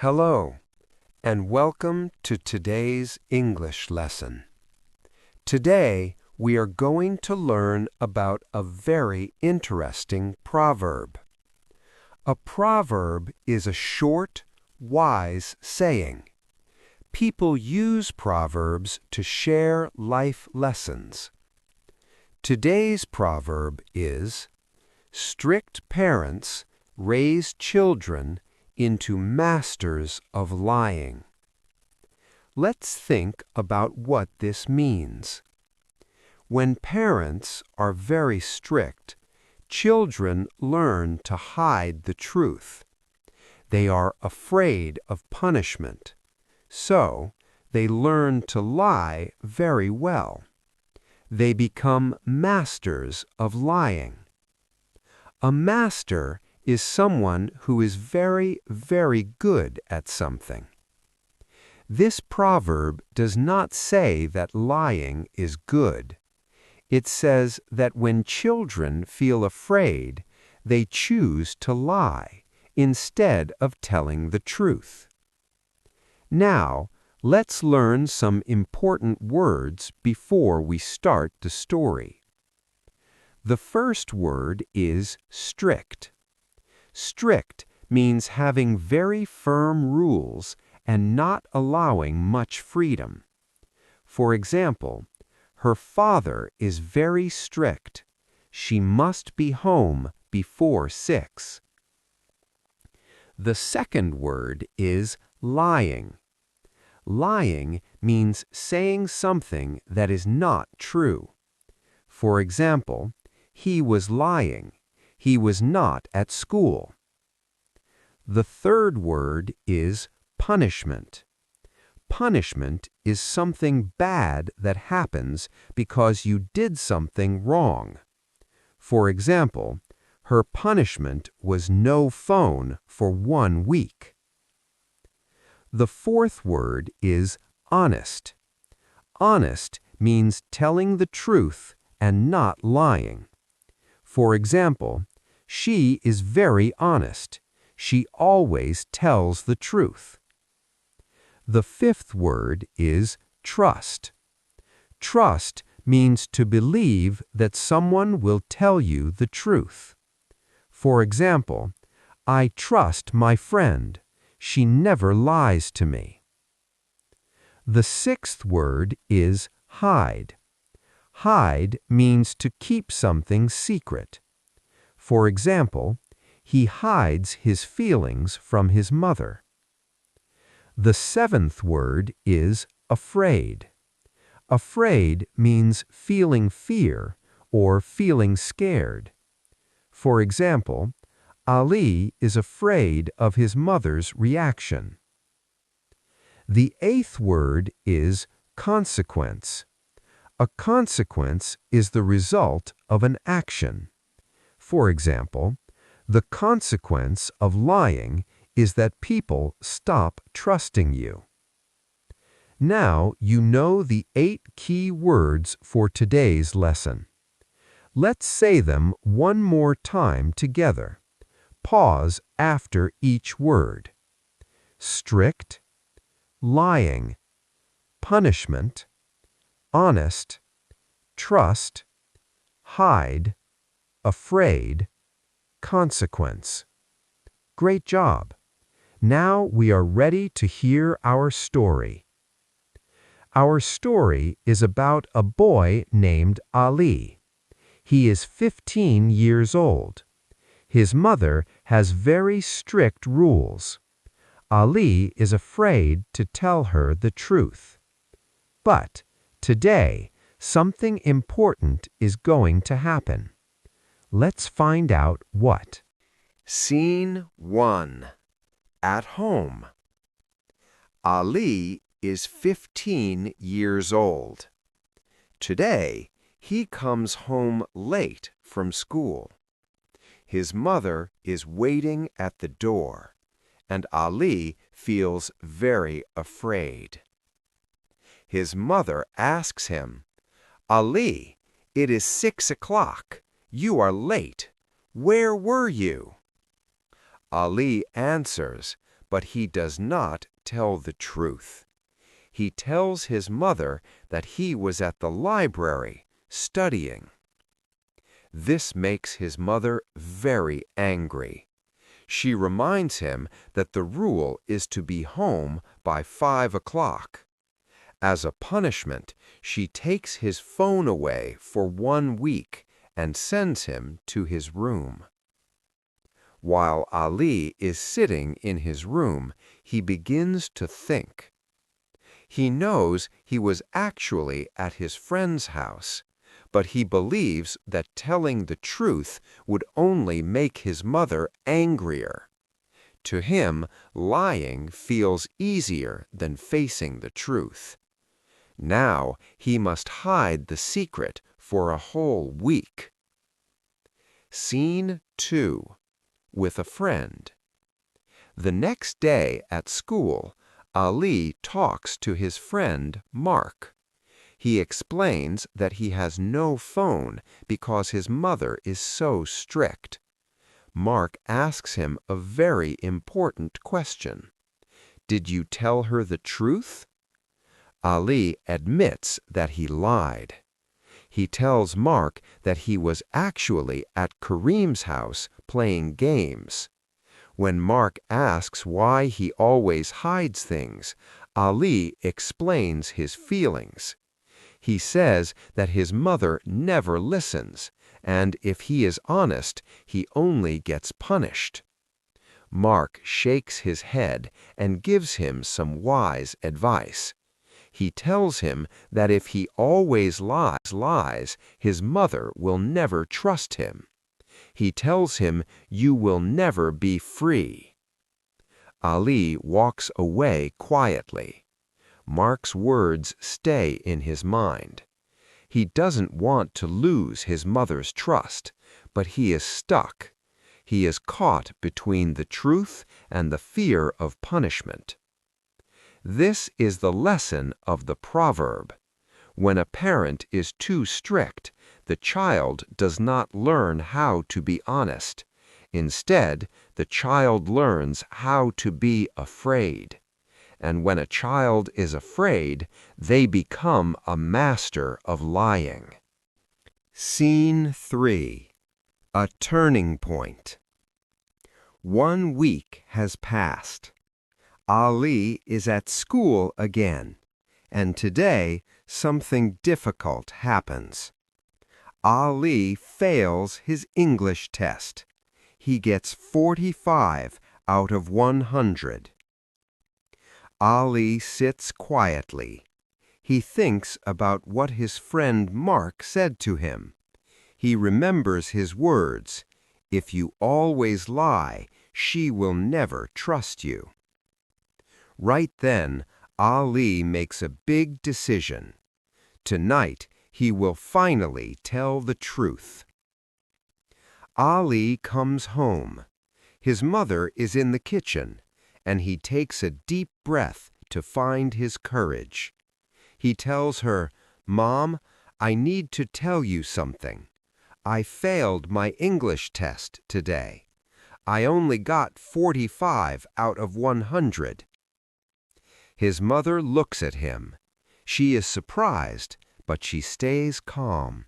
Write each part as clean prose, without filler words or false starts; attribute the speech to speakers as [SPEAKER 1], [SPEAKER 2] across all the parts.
[SPEAKER 1] Hello, and welcome to today's English lesson. Today, we are going to learn about a very interesting proverb. A proverb is a short, wise saying. People use proverbs to share life lessons. Today's proverb is, "Strict parents raise children into masters of lying." Let's think about what this means. When parents are very strict, children learn to hide the truth. They are afraid of punishment, so they learn to lie very well. They become masters of lying. A master is someone who is very, very good at something. This proverb does not say that lying is good. It says that when children feel afraid, they choose to lie instead of telling the truth. Now, let's learn some important words before we start the story. The first word is strict. Strict means having very firm rules and not allowing much freedom. For example, her father is very strict. She must be home before 6. The second word is lying. Lying means saying something that is not true. For example, he was lying. He was not at school. The third word is punishment. Punishment is something bad that happens because you did something wrong. For example, her punishment was no phone for 1 week. The fourth word is honest. Honest means telling the truth and not lying. For example, she is very honest. She always tells the truth. The fifth word is trust. Trust means to believe that someone will tell you the truth. For example, I trust my friend. She never lies to me. The sixth word is hide. Hide means to keep something secret. For example, he hides his feelings from his mother. The seventh word is afraid. Afraid means feeling fear or feeling scared. For example, Ali is afraid of his mother's reaction. The eighth word is consequence. A consequence is the result of an action. For example, the consequence of lying is that people stop trusting you. Now you know the 8 key words for today's lesson. Let's say them one more time together. Pause after each word. Strict, lying, punishment, honest, trust, hide, afraid, consequence. Great job. Now we are ready to hear our story. Our story is about a boy named Ali. He is 15 years old. His mother has very strict rules. Ali is afraid to tell her the truth. But today, something important is going to happen. Let's find out what. Scene 1. At home. Ali is 15 years old. Today, he comes home late from school. His mother is waiting at the door, and Ali feels very afraid. His mother asks him, "Ali, it is 6 o'clock. You are late. Where were you?" Ali answers, but he does not tell the truth. He tells his mother that he was at the library studying. This makes his mother very angry. She reminds him that the rule is to be home by 5 o'clock. As a punishment, she takes his phone away for 1 week and sends him to his room. While Ali is sitting in his room, he begins to think. He knows he was actually at his friend's house, but he believes that telling the truth would only make his mother angrier. To him, lying feels easier than facing the truth. Now he must hide the secret for a whole week. Scene 2. With a friend. The next day at school, Ali talks to his friend Mark. He explains that he has no phone because his mother is so strict. Mark asks him a very important question. Did you tell her the truth? Ali admits that he lied. He tells Mark that he was actually at Kareem's house playing games. When Mark asks why he always hides things, Ali explains his feelings. He says that his mother never listens, and if he is honest, he only gets punished. Mark shakes his head and gives him some wise advice. He tells him that if he always lies, his mother will never trust him. He tells him, "You will never be free." Ali walks away quietly. Mark's words stay in his mind. He doesn't want to lose his mother's trust, but he is stuck. He is caught between the truth and the fear of punishment. This is the lesson of the proverb. When a parent is too strict, the child does not learn how to be honest. Instead, the child learns how to be afraid. And when a child is afraid, they become a master of lying. Scene 3. A turning point. 1 week has passed. Ali is at school again, and today something difficult happens. Ali fails his English test. He gets 45 out of 100. Ali sits quietly. He thinks about what his friend Mark said to him. He remembers his words, "If you always lie, she will never trust you." Right then, Ali makes a big decision. Tonight, he will finally tell the truth. Ali comes home. His mother is in the kitchen, and he takes a deep breath to find his courage. He tells her, "Mom, I need to tell you something. I failed my English test today. I only got 45 out of 100. His mother looks at him. She is surprised, but she stays calm.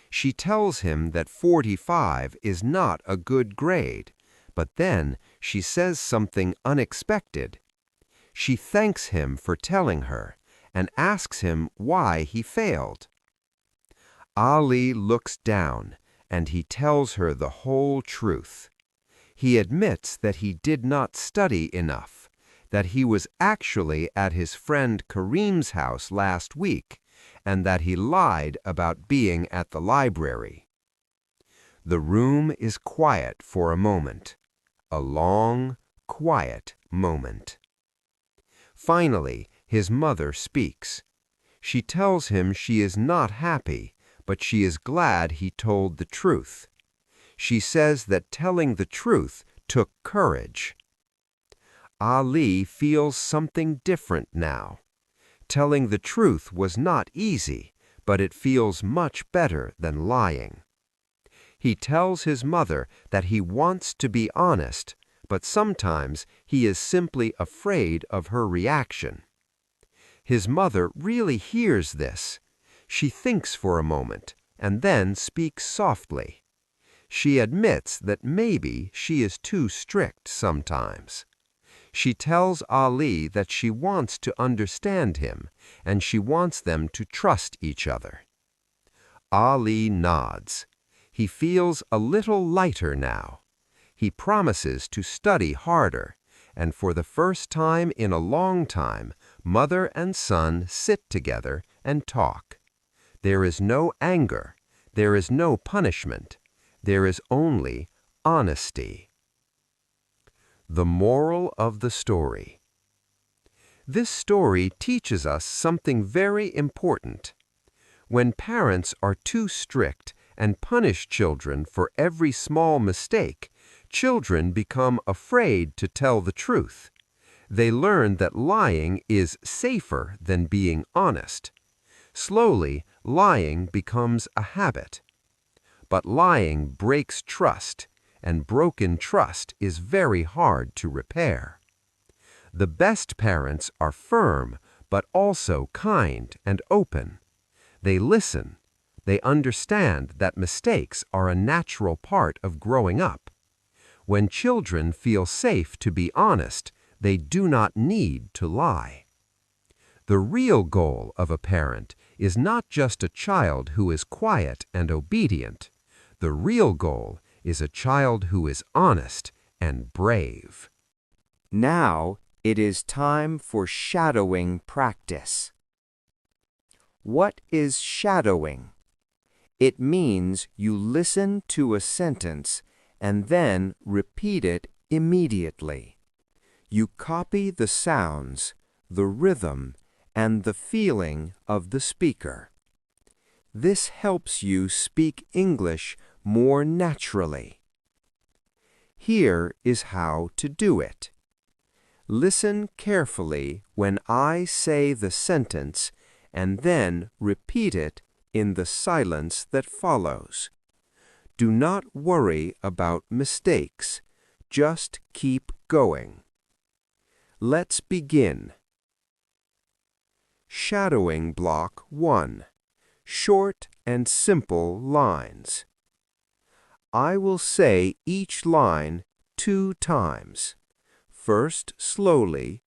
[SPEAKER 1] She tells him that 45 is not a good grade, but then she says something unexpected. She thanks him for telling her and asks him why he failed. Ali looks down, and he tells her the whole truth. He admits that he did not study enough, that he was actually at his friend Kareem's house last week, and that he lied about being at the library. The room is quiet for a moment, a long, quiet moment. Finally, his mother speaks. She tells him she is not happy, but she is glad he told the truth. She says that telling the truth took courage. Ali feels something different now. Telling the truth was not easy, but it feels much better than lying. He tells his mother that he wants to be honest, but sometimes he is simply afraid of her reaction. His mother really hears this. She thinks for a moment and then speaks softly. She admits that maybe she is too strict sometimes. She tells Ali that she wants to understand him and she wants them to trust each other. Ali nods. He feels a little lighter now. He promises to study harder, and for the first time in a long time, mother and son sit together and talk. There is no anger. There is no punishment. There is only honesty. The moral of the story. This story teaches us something very important. When parents are too strict and punish children for every small mistake, children become afraid to tell the truth. They learn that lying is safer than being honest. Slowly, lying becomes a habit. But lying breaks trust, and broken trust is very hard to repair. The best parents are firm, but also kind and open. They listen. They understand that mistakes are a natural part of growing up. When children feel safe to be honest, they do not need to lie. The real goal of a parent is not just a child who is quiet and obedient. The real goal is a child who is honest and brave.
[SPEAKER 2] Now it is time for shadowing practice. What is shadowing? It means you listen to a sentence and then repeat it immediately. You copy the sounds, the rhythm, and the feeling of the speaker. This helps you speak English more naturally. Here is how to do it. Listen carefully when I say the sentence and then repeat it in the silence that follows. Do not worry about mistakes. Just keep going. Let's begin. Shadowing block 1. Short and simple lines. I will say each line 2 times. First slowly,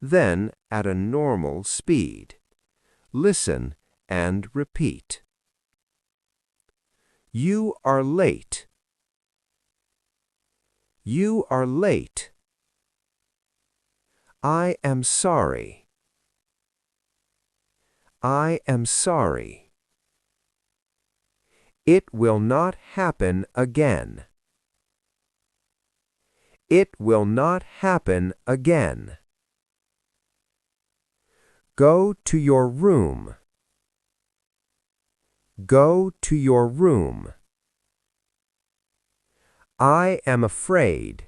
[SPEAKER 2] then at a normal speed. Listen and repeat. You are late. You are late. I am sorry. I am sorry. It will not happen again. It will not happen again. Go to your room. Go to your room. I am afraid.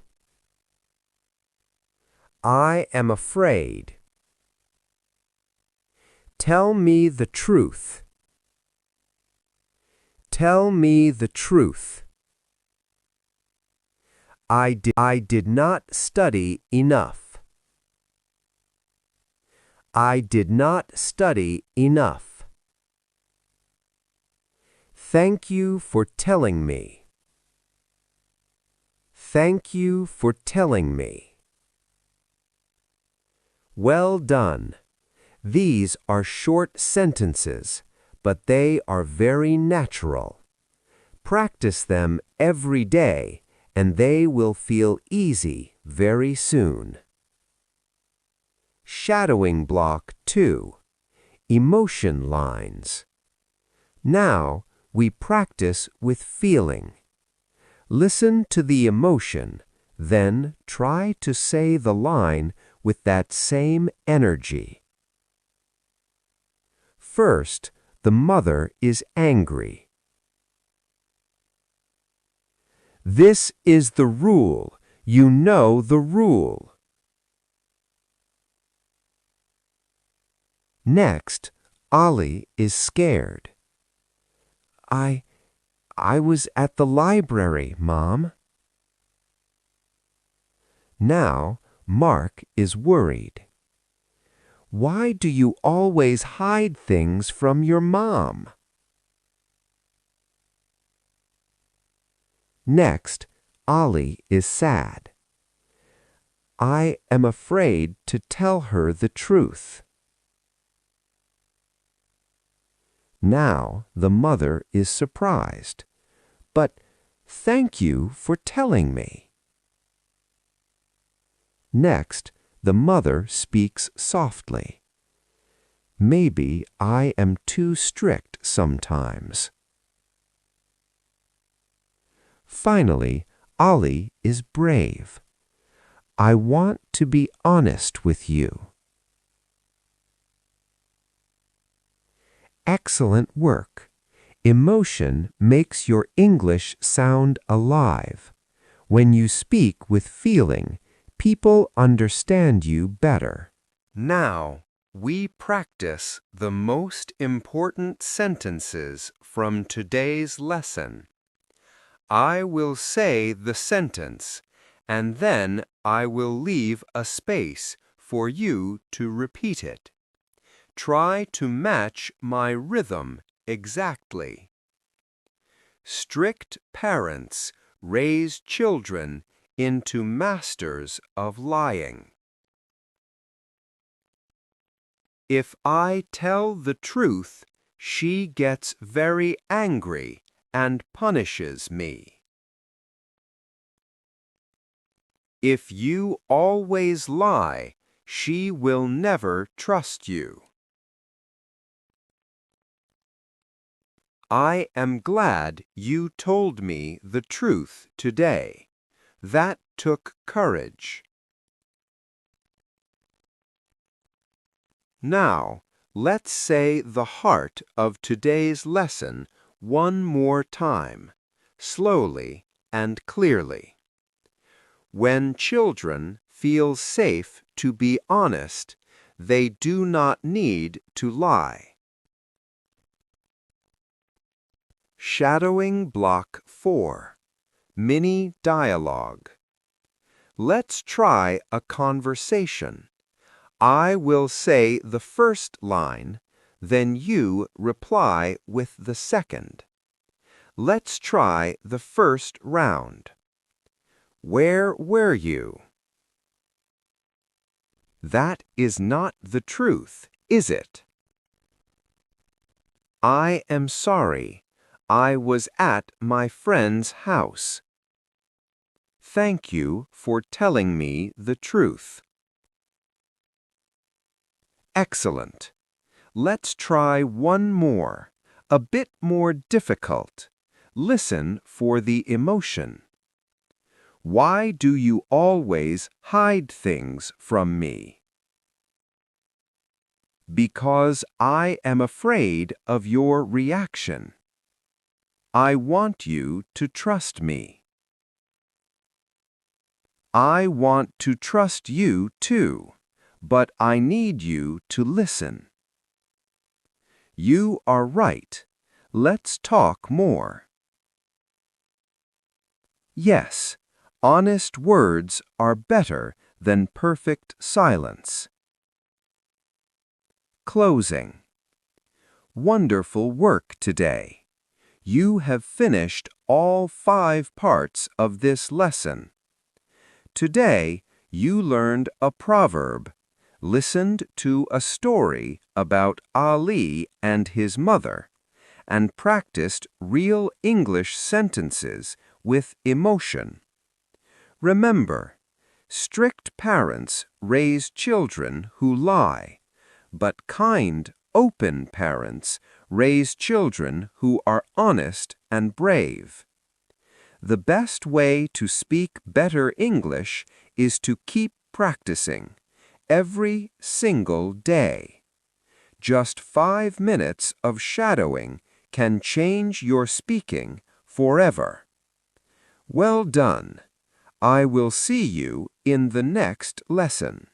[SPEAKER 2] I am afraid. Tell me the truth. Tell me the truth. I did not study enough. I did not study enough. Thank you for telling me. Thank you for telling me. Well done. These are short sentences, but they are very natural. Practice them every day, and they will feel easy very soon. Shadowing block 2. Emotion lines. Now we practice with feeling. Listen to the emotion, then try to say the line with that same energy. First, the mother is angry. This is the rule. You know the rule. Next, Ali is scared. I was at the library, Mom.
[SPEAKER 1] Now, Mark is worried. Why do you always hide things from your mom? Next, Ollie is sad. I am afraid to tell her the truth. Now the mother is surprised. But thank you for telling me. Next, the mother speaks softly. Maybe I am too strict sometimes. Finally, Ollie is brave. I want to be honest with you. Excellent work. Emotion makes your English sound alive. When you speak with feeling, people understand you better. Now, we practice the most important sentences from today's lesson. I will say the sentence, and then I will leave a space for you to repeat it. Try to match my rhythm exactly. Strict parents raise children into masters of lying. If I tell the truth, she gets very angry and punishes me. If you always lie, she will never trust you. I am glad you told me the truth today. That took courage. Now, let's say the heart of today's lesson one more time, slowly and clearly. When children feel safe to be honest, they do not need to lie. Shadowing Block 4. Mini Dialogue. Let's try a conversation. I will say the first line, then you reply with the second. Let's try the first round. Where were you? That is not the truth, is it? I am sorry. I was at my friend's house. Thank you for telling me the truth. Excellent. Let's try one more, a bit more difficult. Listen for the emotion. Why do you always hide things from me? Because I am afraid of your reaction. I want you to trust me. I want to trust you too, but I need you to listen. You are right. Let's talk more. Yes, honest words are better than perfect silence. Closing. Wonderful work today. You have finished all 5 parts of this lesson. Today, you learned a proverb, listened to a story about Ali and his mother, and practiced real English sentences with emotion. Remember, strict parents raise children who lie, but kind, open parents raise children who are honest and brave. The best way to speak better English is to keep practicing every single day. Just 5 minutes of shadowing can change your speaking forever. Well done. I will see you in the next lesson.